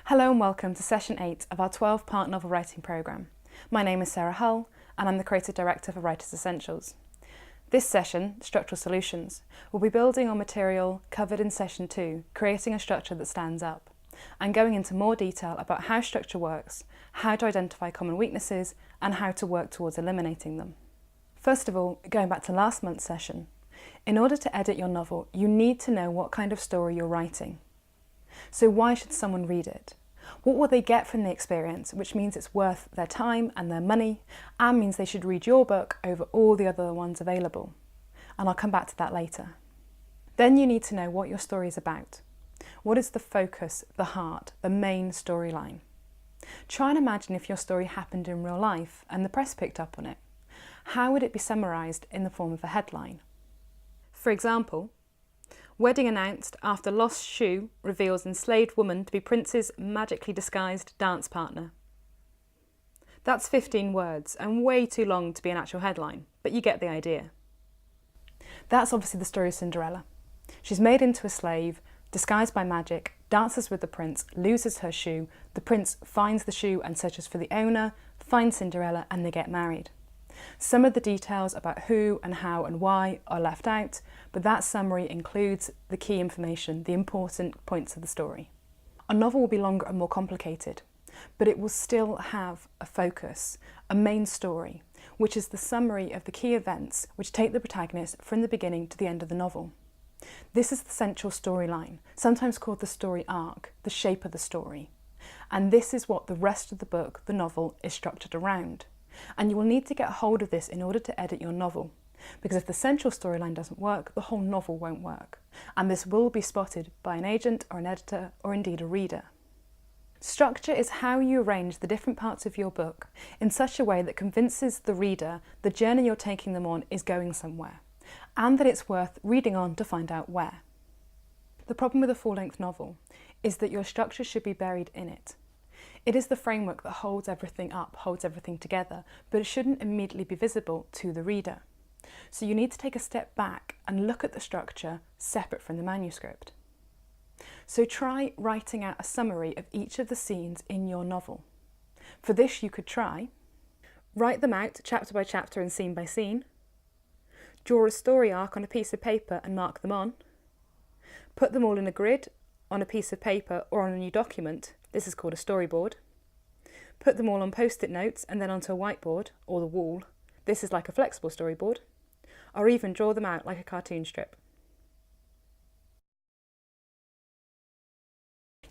Hello and welcome to session 8 of our 12-part novel writing programme. My name is Sarah Hull and I'm the Creative Director for Writers Essentials. This session, Structural Solutions, will be building on material covered in session 2, creating a structure that stands up, and going into more detail about how structure works, how to identify common weaknesses and how to work towards eliminating them. First of all, going back to last month's session, in order to edit your novel, you need to know what kind of story you're writing. So why should someone read it? What will they get from the experience, which means it's worth their time and their money, and means they should read your book over all the other ones available. And I'll come back to that later. Then you need to know what your story is about. What is the focus, the heart, the main storyline? Try and imagine if your story happened in real life and the press picked up on it. How would it be summarised in the form of a headline? For example, wedding announced after lost shoe reveals enslaved woman to be prince's magically disguised dance partner. That's 15 words and way too long to be an actual headline, but you get the idea. That's obviously the story of Cinderella. She's made into a slave, disguised by magic, dances with the prince, loses her shoe, the prince finds the shoe and searches for the owner, finds Cinderella and they get married. Some of the details about who and how and why are left out, but that summary includes the key information, the important points of the story. A novel will be longer and more complicated, but it will still have a focus, a main story, which is the summary of the key events which take the protagonist from the beginning to the end of the novel. This is the central storyline, sometimes called the story arc, the shape of the story. And this is what the rest of the book, the novel, is structured around. And you will need to get hold of this in order to edit your novel, because if the central storyline doesn't work, the whole novel won't work. And this will be spotted by an agent or an editor or indeed a reader. Structure is how you arrange the different parts of your book in such a way that convinces the reader the journey you're taking them on is going somewhere, and that it's worth reading on to find out where. The problem with a full-length novel is that your structure should be buried in it. It is the framework that holds everything up, holds everything together, but it shouldn't immediately be visible to the reader. So you need to take a step back and look at the structure separate from the manuscript. So try writing out a summary of each of the scenes in your novel. For this you could try, write them out chapter by chapter and scene by scene, draw a story arc on a piece of paper and mark them on, put them all in a grid on a piece of paper or on a new document. This is called a storyboard. Put them all on post-it notes and then onto a whiteboard or the wall. This is like a flexible storyboard. Or even draw them out like a cartoon strip.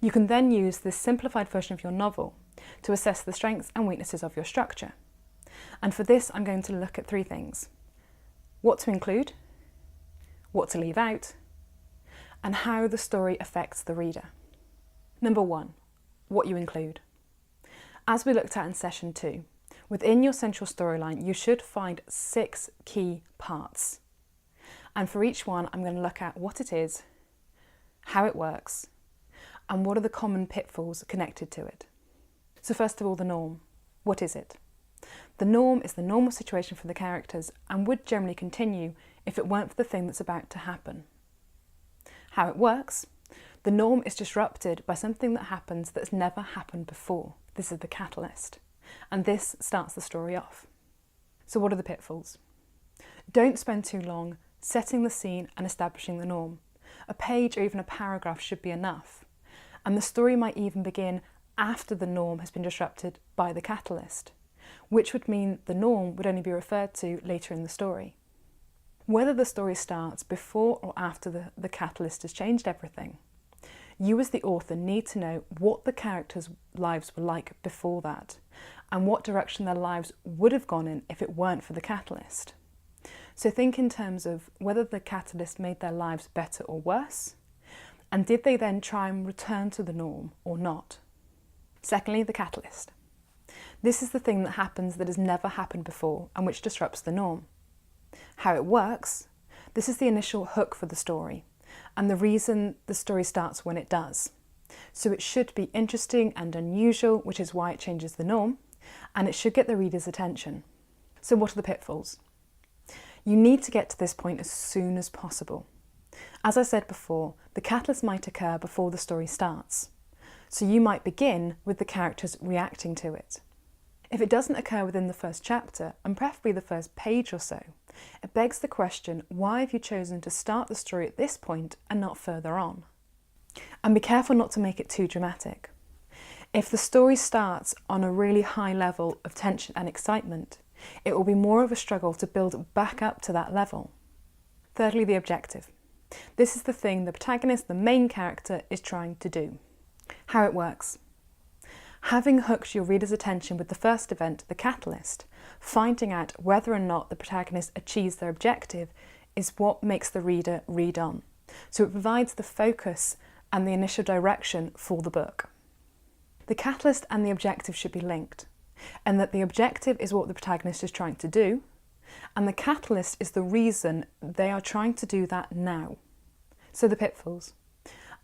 You can then use this simplified version of your novel to assess the strengths and weaknesses of your structure. And for this, I'm going to look at 3 things: what to include, what to leave out, and how the story affects the reader. Number 1. What you include. As we looked at in session 2, within your central storyline you should find 6 key parts. And for each one I'm going to look at what it is, how it works, and what are the common pitfalls connected to it. So first of all, the norm. What is it? The norm is the normal situation for the characters and would generally continue if it weren't for the thing that's about to happen. How it works. The norm is disrupted by something that happens that's never happened before. This is the catalyst. And this starts the story off. So what are the pitfalls? Don't spend too long setting the scene and establishing the norm. A page or even a paragraph should be enough. And the story might even begin after the norm has been disrupted by the catalyst, which would mean the norm would only be referred to later in the story. Whether the story starts before or after the catalyst has changed everything, you as the author need to know what the characters' lives were like before that and what direction their lives would have gone in if it weren't for the catalyst. So think in terms of whether the catalyst made their lives better or worse, and did they then try and return to the norm or not? Secondly, the catalyst. This is the thing that happens that has never happened before and which disrupts the norm. How it works. This is the initial hook for the story and the reason the story starts when it does. So it should be interesting and unusual, which is why it changes the norm, and it should get the reader's attention. So what are the pitfalls? You need to get to this point as soon as possible. As I said before, the catalyst might occur before the story starts. So you might begin with the characters reacting to it. If it doesn't occur within the first chapter, and preferably the first page or so, it begs the question, why have you chosen to start the story at this point and not further on? And be careful not to make it too dramatic. If the story starts on a really high level of tension and excitement, it will be more of a struggle to build back up to that level. Thirdly, the objective. This is the thing the protagonist, the main character, is trying to do. How it works. Having hooked your reader's attention with the first event, the catalyst, finding out whether or not the protagonist achieves their objective is what makes the reader read on. So it provides the focus and the initial direction for the book. The catalyst and the objective should be linked, and that the objective is what the protagonist is trying to do, and the catalyst is the reason they are trying to do that now. So the pitfalls.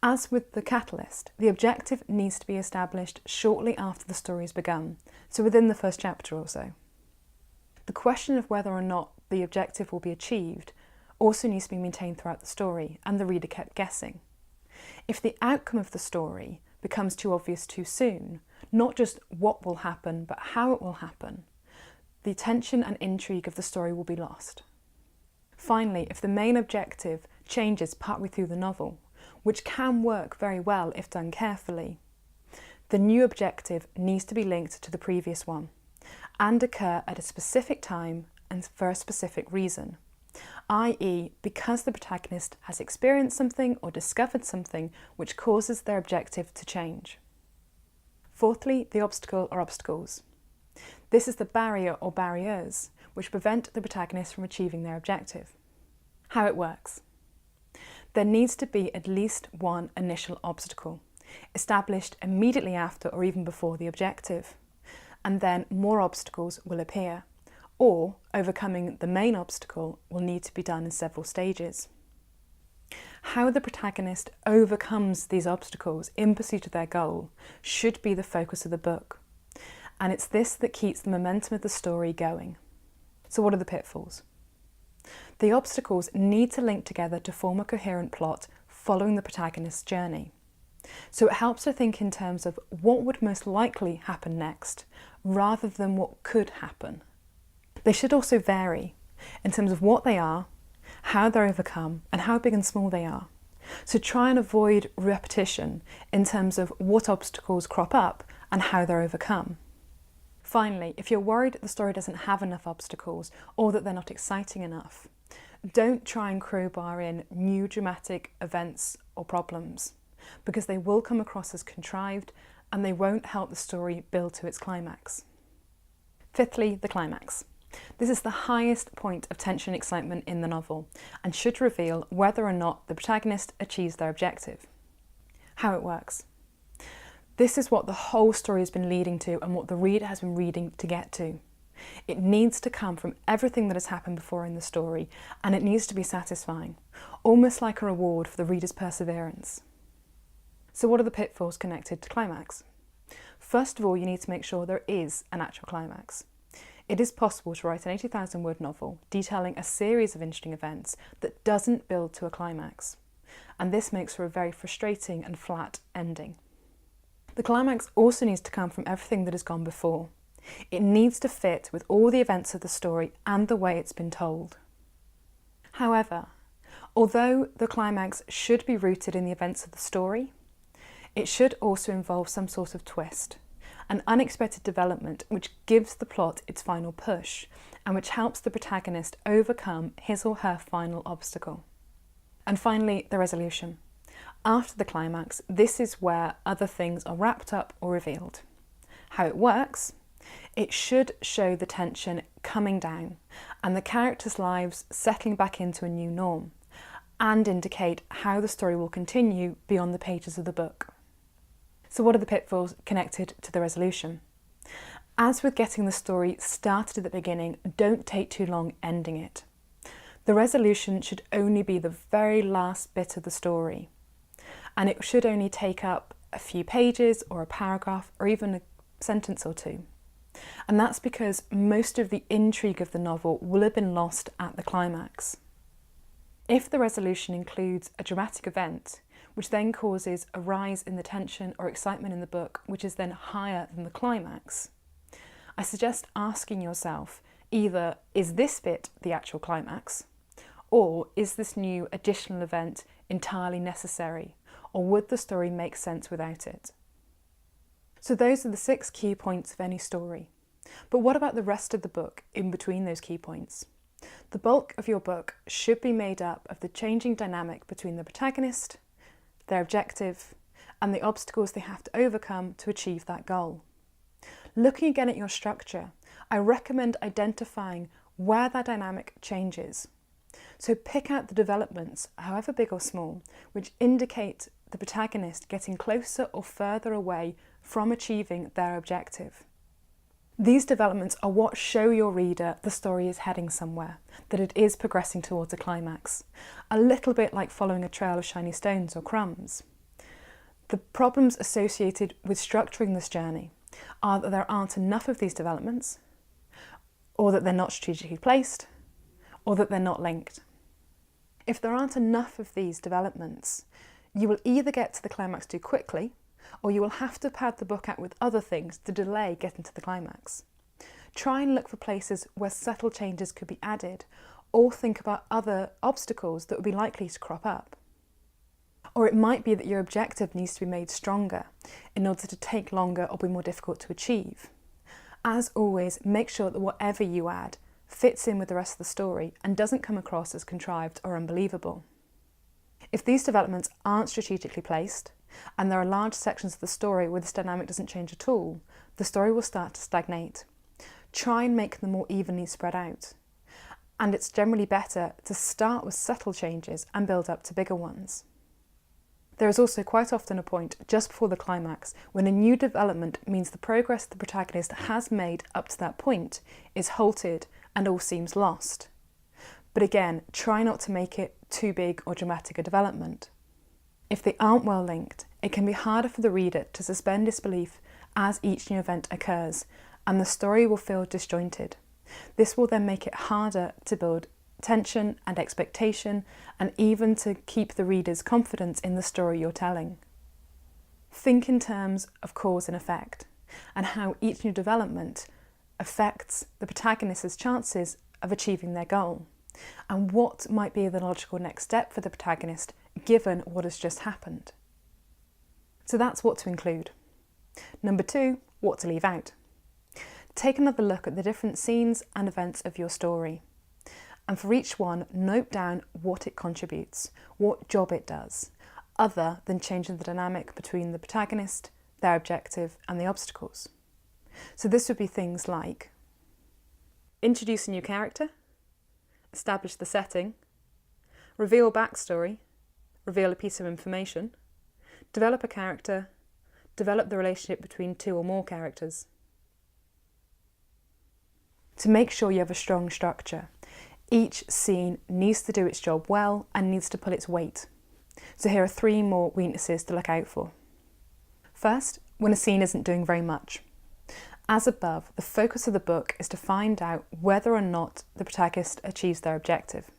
As with the catalyst, the objective needs to be established shortly after the story has begun, so within the first chapter or so. The question of whether or not the objective will be achieved also needs to be maintained throughout the story, and the reader kept guessing. If the outcome of the story becomes too obvious too soon, not just what will happen, but how it will happen, the tension and intrigue of the story will be lost. Finally, if the main objective changes partway through the novel, which can work very well if done carefully, the new objective needs to be linked to the previous one and occur at a specific time and for a specific reason, i.e. because the protagonist has experienced something or discovered something which causes their objective to change. Fourthly, the obstacle or obstacles. This is the barrier or barriers which prevent the protagonist from achieving their objective. How it works. There needs to be at least one initial obstacle, established immediately after or even before the objective, and then more obstacles will appear, or overcoming the main obstacle will need to be done in several stages. How the protagonist overcomes these obstacles in pursuit of their goal should be the focus of the book, and it's this that keeps the momentum of the story going. So what are the pitfalls? The obstacles need to link together to form a coherent plot following the protagonist's journey. So it helps to think in terms of what would most likely happen next, rather than what could happen. They should also vary in terms of what they are, how they're overcome, and how big and small they are. So try and avoid repetition in terms of what obstacles crop up and how they're overcome. Finally, if you're worried that the story doesn't have enough obstacles or that they're not exciting enough, don't try and crowbar in new dramatic events or problems, because they will come across as contrived and they won't help the story build to its climax. Fifthly, the climax. This is the highest point of tension and excitement in the novel and should reveal whether or not the protagonist achieves their objective. How it works. This is what the whole story has been leading to and what the reader has been reading to get to. It needs to come from everything that has happened before in the story, and it needs to be satisfying, almost like a reward for the reader's perseverance. So what are the pitfalls connected to climax? First of all, you need to make sure there is an actual climax. It is possible to write an 80,000 word novel detailing a series of interesting events that doesn't build to a climax, and this makes for a very frustrating and flat ending. The climax also needs to come from everything that has gone before. It needs to fit with all the events of the story and the way it's been told. However, although the climax should be rooted in the events of the story, it should also involve some sort of twist, an unexpected development which gives the plot its final push and which helps the protagonist overcome his or her final obstacle. And finally, the resolution. After the climax, this is where other things are wrapped up or revealed. How it works? It should show the tension coming down and the characters' lives settling back into a new norm, and indicate how the story will continue beyond the pages of the book. So what are the pitfalls connected to the resolution? As with getting the story started at the beginning, don't take too long ending it. The resolution should only be the very last bit of the story, and it should only take up a few pages or a paragraph or even a sentence or two. And that's because most of the intrigue of the novel will have been lost at the climax. If the resolution includes a dramatic event which then causes a rise in the tension or excitement in the book, which is then higher than the climax, I suggest asking yourself either, is this bit the actual climax, or is this new additional event entirely necessary, or would the story make sense without it? So those are the 6 key points of any story. But what about the rest of the book in between those key points? The bulk of your book should be made up of the changing dynamic between the protagonist, their objective, and the obstacles they have to overcome to achieve that goal. Looking again at your structure, I recommend identifying where that dynamic changes. So pick out the developments, however big or small, which indicate the protagonist getting closer or further away from achieving their objective. These developments are what show your reader the story is heading somewhere, that it is progressing towards a climax, a little bit like following a trail of shiny stones or crumbs. The problems associated with structuring this journey are that there aren't enough of these developments, or that they're not strategically placed, or that they're not linked. If there aren't enough of these developments, you will either get to the climax too quickly, or you will have to pad the book out with other things to delay getting to the climax. Try and look for places where subtle changes could be added, or think about other obstacles that would be likely to crop up. Or it might be that your objective needs to be made stronger in order to take longer or be more difficult to achieve. As always, make sure that whatever you add fits in with the rest of the story and doesn't come across as contrived or unbelievable. If these developments aren't strategically placed, and there are large sections of the story where this dynamic doesn't change at all, the story will start to stagnate. Try and make them more evenly spread out. And it's generally better to start with subtle changes and build up to bigger ones. There is also quite often a point just before the climax when a new development means the progress the protagonist has made up to that point is halted and all seems lost. But again, try not to make it too big or dramatic a development. If they aren't well linked, it can be harder for the reader to suspend disbelief as each new event occurs, and the story will feel disjointed. This will then make it harder to build tension and expectation, and even to keep the reader's confidence in the story you're telling. Think in terms of cause and effect, and how each new development affects the protagonist's chances of achieving their goal, and what might be the logical next step for the protagonist given what has just happened. So that's what to include. Number 2, what to leave out. Take another look at the different scenes and events of your story. And for each one, note down what it contributes, what job it does, other than changing the dynamic between the protagonist, their objective, and the obstacles. So this would be things like introduce a new character, establish the setting, reveal backstory, reveal a piece of information, develop a character, develop the relationship between 2 or more characters. To make sure you have a strong structure, each scene needs to do its job well and needs to pull its weight. So here are 3 more weaknesses to look out for. First, when a scene isn't doing very much. As above, the focus of the book is to find out whether or not the protagonist achieves their objective.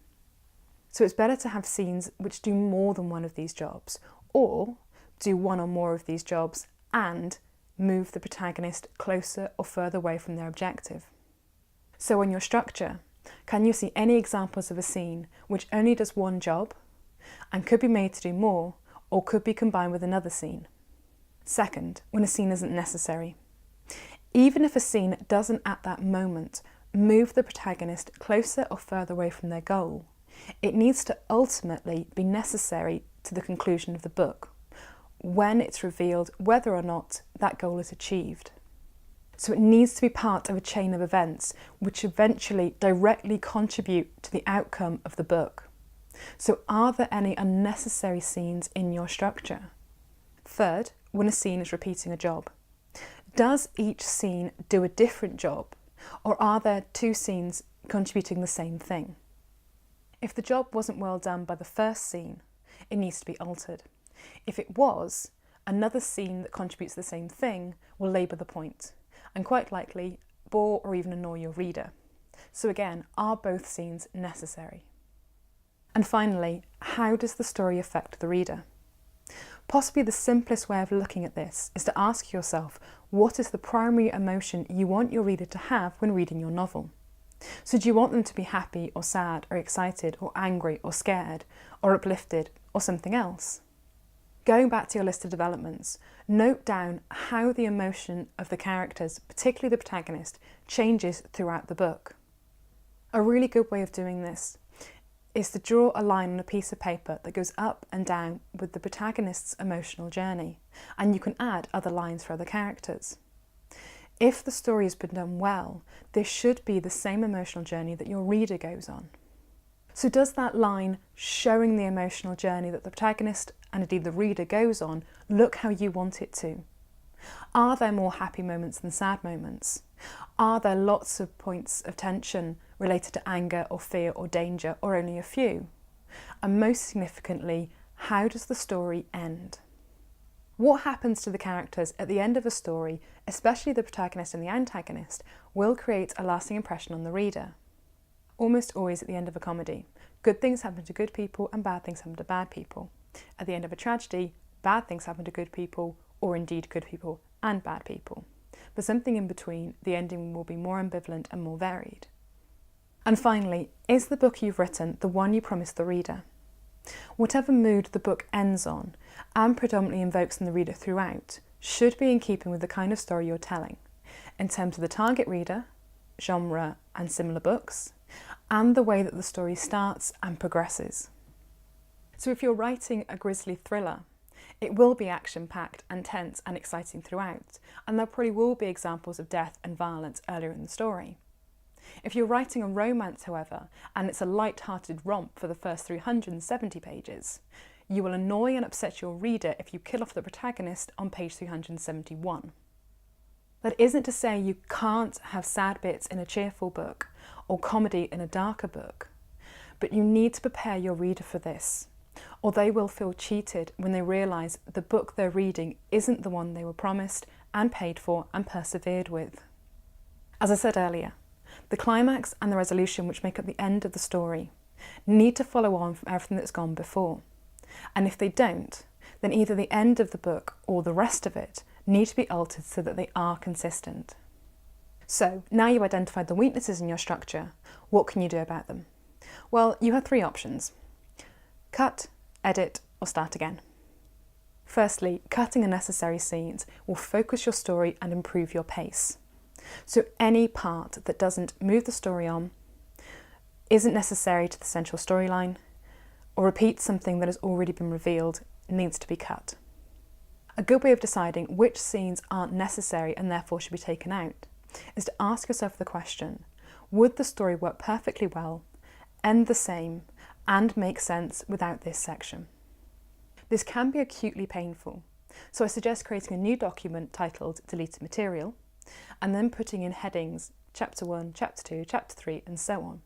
So it's better to have scenes which do more than one of these jobs, or do one or more of these jobs and move the protagonist closer or further away from their objective. So in your structure, can you see any examples of a scene which only does one job and could be made to do more, or could be combined with another scene? Second, when a scene isn't necessary. Even if a scene doesn't at that moment move the protagonist closer or further away from their goal, it needs to ultimately be necessary to the conclusion of the book, when it's revealed whether or not that goal is achieved. So it needs to be part of a chain of events which eventually directly contribute to the outcome of the book. So are there any unnecessary scenes in your structure? Third, when a scene is repeating a job. Does each scene do a different job, or are there 2 scenes contributing the same thing? If the job wasn't well done by the first scene, it needs to be altered. If it was, another scene that contributes the same thing will labour the point, and quite likely bore or even annoy your reader. So again, are both scenes necessary? And finally, how does the story affect the reader? Possibly the simplest way of looking at this is to ask yourself, what is the primary emotion you want your reader to have when reading your novel? So do you want them to be happy or sad or excited or angry or scared or uplifted or something else? Going back to your list of developments, note down how the emotion of the characters, particularly the protagonist, changes throughout the book. A really good way of doing this is to draw a line on a piece of paper that goes up and down with the protagonist's emotional journey, and you can add other lines for other characters. If the story has been done well, this should be the same emotional journey that your reader goes on. So does that line showing the emotional journey that the protagonist and indeed the reader goes on look how you want it to? Are there more happy moments than sad moments? Are there lots of points of tension related to anger or fear or danger, or only a few? And most significantly, how does the story end? What happens to the characters at the end of a story, especially the protagonist and the antagonist, will create a lasting impression on the reader. Almost always at the end of a comedy, good things happen to good people and bad things happen to bad people. At the end of a tragedy, bad things happen to good people, or indeed good people and bad people. For something in between, the ending will be more ambivalent and more varied. And finally, is the book you've written the one you promised the reader? Whatever mood the book ends on, and predominantly invokes in the reader throughout, should be in keeping with the kind of story you're telling, in terms of the target reader, genre and similar books, and the way that the story starts and progresses. So if you're writing a grisly thriller, it will be action-packed and tense and exciting throughout, and there probably will be examples of death and violence earlier in the story. If you're writing a romance, however, and it's a light-hearted romp for the first 370 pages, you will annoy and upset your reader if you kill off the protagonist on page 371. That isn't to say you can't have sad bits in a cheerful book or comedy in a darker book, but you need to prepare your reader for this, or they will feel cheated when they realise the book they're reading isn't the one they were promised and paid for and persevered with. As I said earlier, the climax and the resolution, which make up the end of the story, need to follow on from everything that's gone before. And if they don't, then either the end of the book or the rest of it need to be altered so that they are consistent. So, now you've identified the weaknesses in your structure, what can you do about them? Well, you have three options: cut, edit, or start again. Firstly, cutting unnecessary scenes will focus your story and improve your pace. So any part that doesn't move the story on, isn't necessary to the central storyline, or repeats something that has already been revealed needs to be cut. A good way of deciding which scenes aren't necessary and therefore should be taken out is to ask yourself the question, would the story work perfectly well, end the same, and make sense without this section? This can be acutely painful, so I suggest creating a new document titled Deleted Material, and then putting in headings Chapter 1, Chapter 2, Chapter 3, and so on,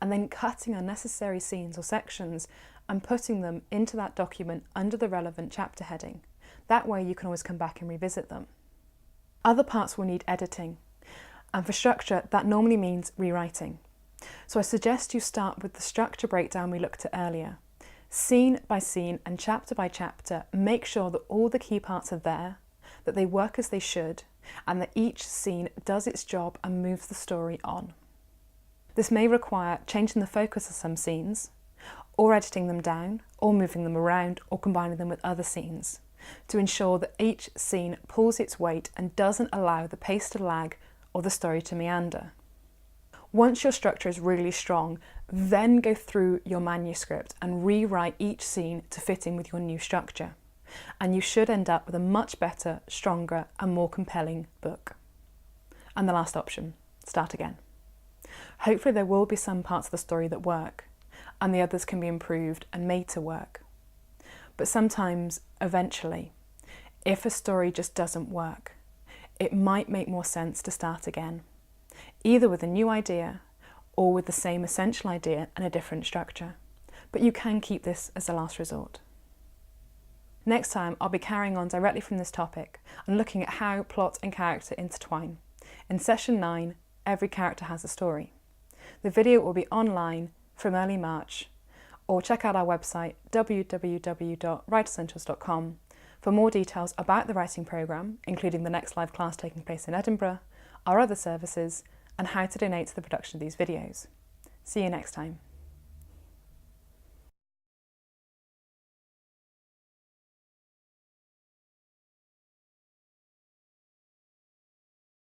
and then cutting unnecessary scenes or sections and putting them into that document under the relevant chapter heading. That way you can always come back and revisit them. Other parts will need editing, and for structure that normally means rewriting. So I suggest you start with the structure breakdown we looked at earlier. Scene by scene and chapter by chapter, make sure that all the key parts are there, that they work as they should, and that each scene does its job and moves the story on. This may require changing the focus of some scenes, or editing them down, or moving them around, or combining them with other scenes, to ensure that each scene pulls its weight and doesn't allow the pace to lag or the story to meander. Once your structure is really strong, then go through your manuscript and rewrite each scene to fit in with your new structure. And you should end up with a much better, stronger and more compelling book. And the last option, start again. Hopefully there will be some parts of the story that work, and the others can be improved and made to work. But sometimes, eventually, if a story just doesn't work, it might make more sense to start again, either with a new idea or with the same essential idea and a different structure. But you can keep this as a last resort. Next time, I'll be carrying on directly from this topic and looking at how plot and character intertwine. In session 9, Every Character Has a Story. The video will be online from early March, or check out our website www.writeressentials.com For more details about the writing programme, including the next live class taking place in Edinburgh, our other services, and how to donate to the production of these videos. See you next time.